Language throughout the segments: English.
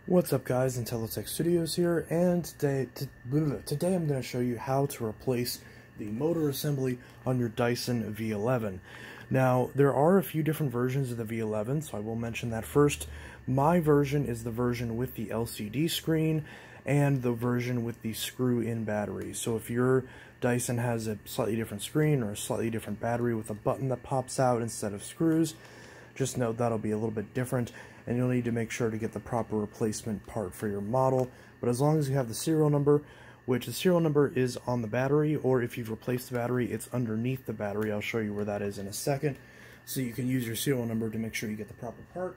What's up guys, Intellitech Studios here, and today I'm going to show you how to replace the motor assembly on your Dyson V11. Now, there are a few different versions of the V11, so I will mention that first. My version is the version with the LCD screen and the version with the screw-in battery. So if your Dyson has a slightly different screen or a slightly different battery with a button that pops out instead of screws, just note that'll be a little bit different, and you'll need to make sure to get the proper replacement part for your model. But as long as you have the serial number, which the serial number is on the battery, or if you've replaced the battery, it's underneath the battery. I'll show you where that is in a second. So you can use your serial number to make sure you get the proper part.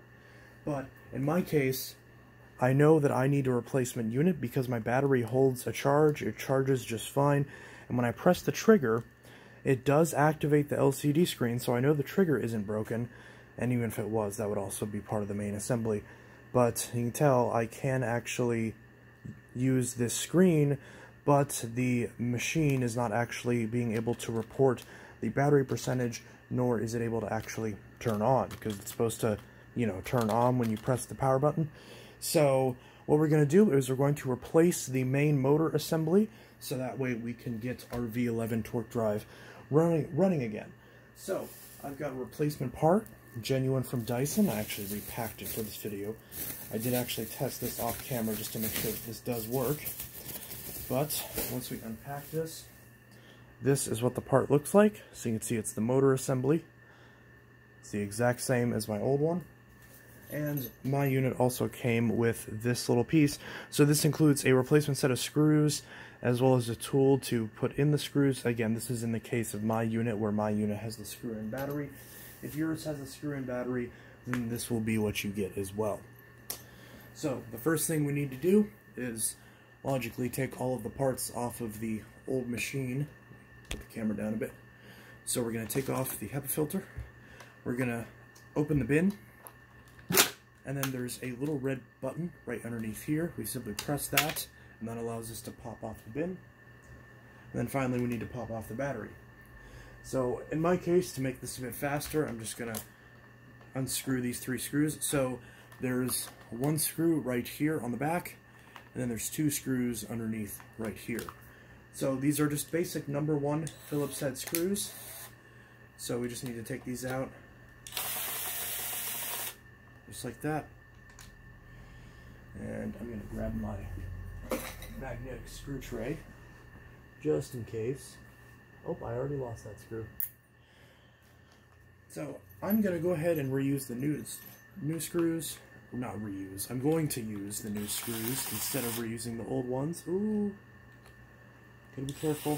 But in my case, I know that I need a replacement unit because my battery holds a charge. It charges just fine. And when I press the trigger, it does activate the LCD screen, so I know the trigger isn't broken. And even if it was, that would also be part of the main assembly. But you can tell I can actually use this screen, but the machine is not actually being able to report the battery percentage, nor is it able to actually turn on, because it's supposed to, turn on when you press the power button. So what we're going to do is we're going to replace the main motor assembly, so that way we can get our V11 torque drive running again. So I've got a replacement part, genuine from Dyson. I actually repacked it for this video. I did actually test this off camera just to make sure that this does work. But once we unpack this, this is what the part looks like. So you can see it's the motor assembly. It's the exact same as my old one. And my unit also came with this little piece. So this includes a replacement set of screws, as well as a tool to put in the screws. Again, this is in the case of my unit, where my unit has the screw-in battery. If yours has a screw-in battery, then this will be what you get as well. So the first thing we need to do is logically take all of the parts off of the old machine. Put the camera down a bit. So we're going to take off the HEPA filter. We're going to open the bin. And then there's a little red button right underneath here. We simply press that, and that allows us to pop off the bin. And then finally we need to pop off the battery. So in my case, to make this a bit faster, I'm just going to unscrew these 3 screws. So there's one screw right here on the back, and then there's 2 screws underneath right here. So these are just basic number 1 Phillips head screws. So we just need to take these out, just like that. And I'm going to grab my magnetic screw tray, just in case. Oh, I already lost that screw. So I'm going to go ahead and reuse the new screws. Not reuse. I'm going to use the new screws instead of reusing the old ones. Ooh. Gotta be careful.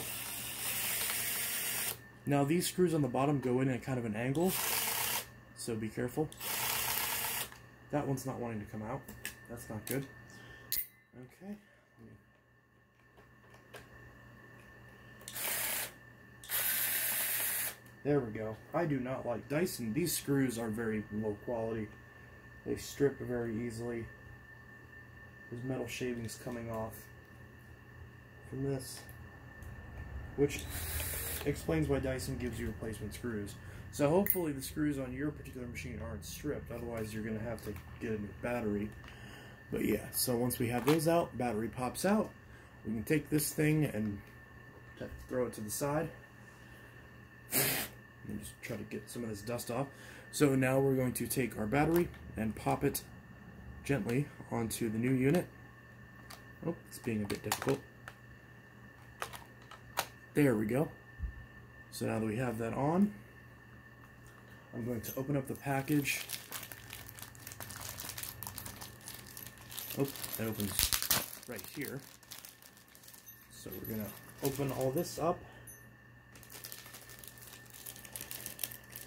Now these screws on the bottom go in at kind of an angle, so be careful. That one's not wanting to come out. That's not good. Okay. There we go. I do not like Dyson. These screws are very low quality. They strip very easily. There's metal shavings coming off from this, which explains why Dyson gives you replacement screws. So hopefully the screws on your particular machine aren't stripped, otherwise you're going to have to get a new battery. But yeah, so once we have those out, battery pops out, we can take this thing and throw it to the side. And just try to get some of this dust off. So now we're going to take our battery and pop it gently onto the new unit. Oh, it's being a bit difficult. There we go. So now that we have that on, I'm going to open up the package. Oh, it opens right here. So we're going to open all this up.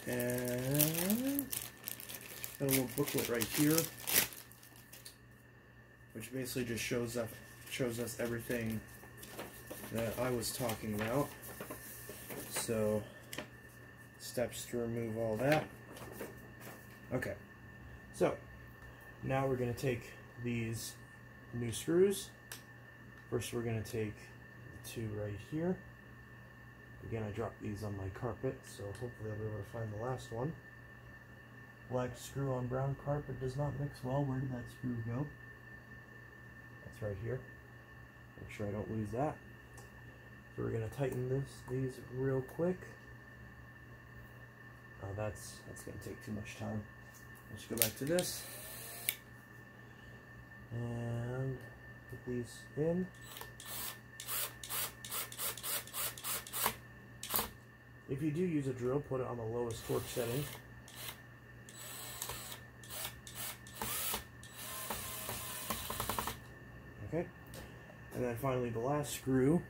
And got a little booklet right here, which basically just shows us everything that I was talking about. So, steps to remove all that. Okay, so now we're going to take these new screws. First we're going to take the 2 right here. Again, I dropped these on my carpet, so hopefully I'll be able to find the last one. Black screw on brown carpet does not mix well. Where did that screw go? It's right here. Make sure I don't lose that. So we're going to tighten these real quick. Oh, that's going to take too much time. Let's go back to this. And put these in. If you do use a drill, put it on the lowest torque setting. Okay. And then finally the last screw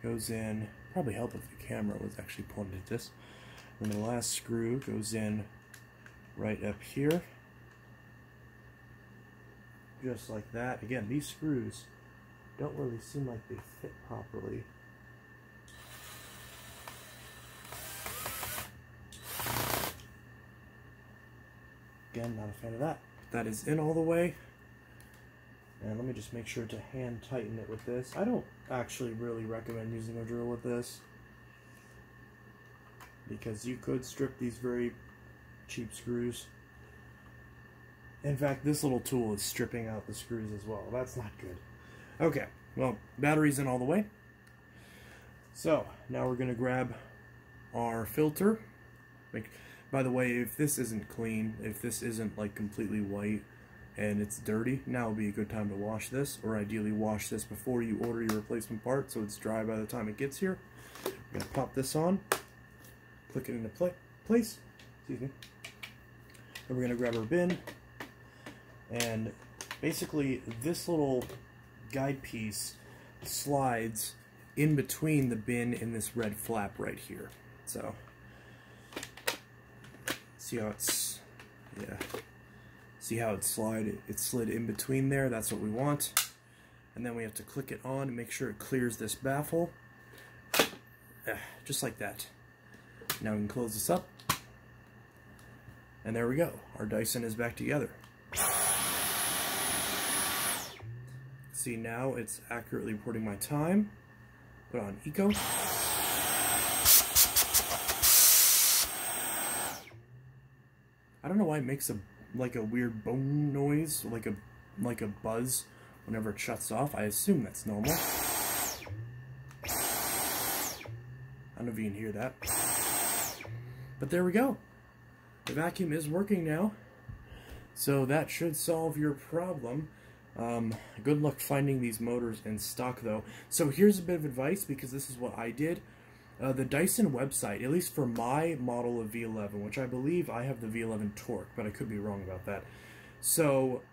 goes in. Probably help if the camera was actually pointed at this. And the last screw goes in right up here. Just like that. Again, these screws don't really seem like they fit properly. Again, not a fan of that. That is in all the way. And let me just make sure to hand tighten it with this. I don't actually really recommend using a drill with this, because you could strip these very cheap screws. In fact, this little tool is stripping out the screws as well. That's not good. Okay, well, battery's in all the way. So, now we're going to grab our filter. By the way, if this isn't clean, if this isn't like completely white and it's dirty, now would be a good time to wash this, or ideally wash this before you order your replacement part so it's dry by the time it gets here. We're going to pop this on, click it into place, excuse me, and we're going to grab our bin, and basically this little guide piece slides in between the bin and this red flap right here. So see how it's, yeah, see how it slid in between there. That's what we want. And then we have to click it on and make sure it clears this baffle, just like that. Now we can close this up, and there we go. Our Dyson is back together. See, now it's accurately reporting my time. Put on Eco. I don't know why it makes like a weird bone noise, like a buzz whenever it shuts off. I assume that's normal. I don't know if you can hear that. But there we go. The vacuum is working now. So that should solve your problem. Good luck finding these motors in stock though. So here's a bit of advice, because this is what I did. The Dyson website, at least for my model of V11, which I believe I have the V11 Torque, but I could be wrong about that. So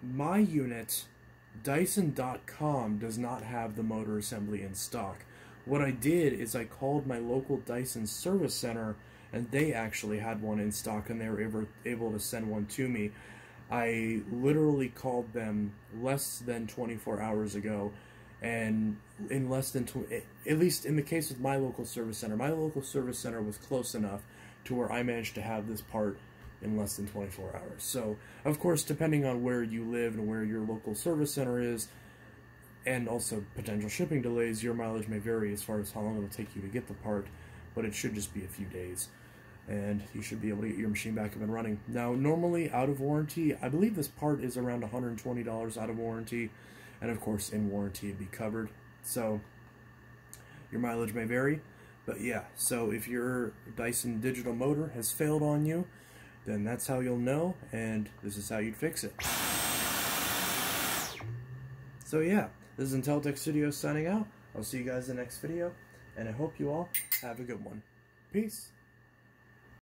my unit, Dyson.com, does not have the motor assembly in stock. What I did is I called my local Dyson service center, and they actually had one in stock, and they were able to send one to me. I literally called them less than 24 hours ago, and in less than, at least in the case of my local service center was close enough to where I managed to have this part in less than 24 hours. So, of course, depending on where you live and where your local service center is, and also potential shipping delays, your mileage may vary as far as how long it will take you to get the part, but it should just be a few days, and you should be able to get your machine back up and running. Now, normally out of warranty, I believe this part is around $120 out of warranty, and of course in warranty it'd be covered. So your mileage may vary, but yeah, so if your Dyson digital motor has failed on you, then that's how you'll know, and this is how you'd fix it. So yeah, this is Intellitech Studios signing out. I'll see you guys in the next video, and I hope you all have a good one. Peace.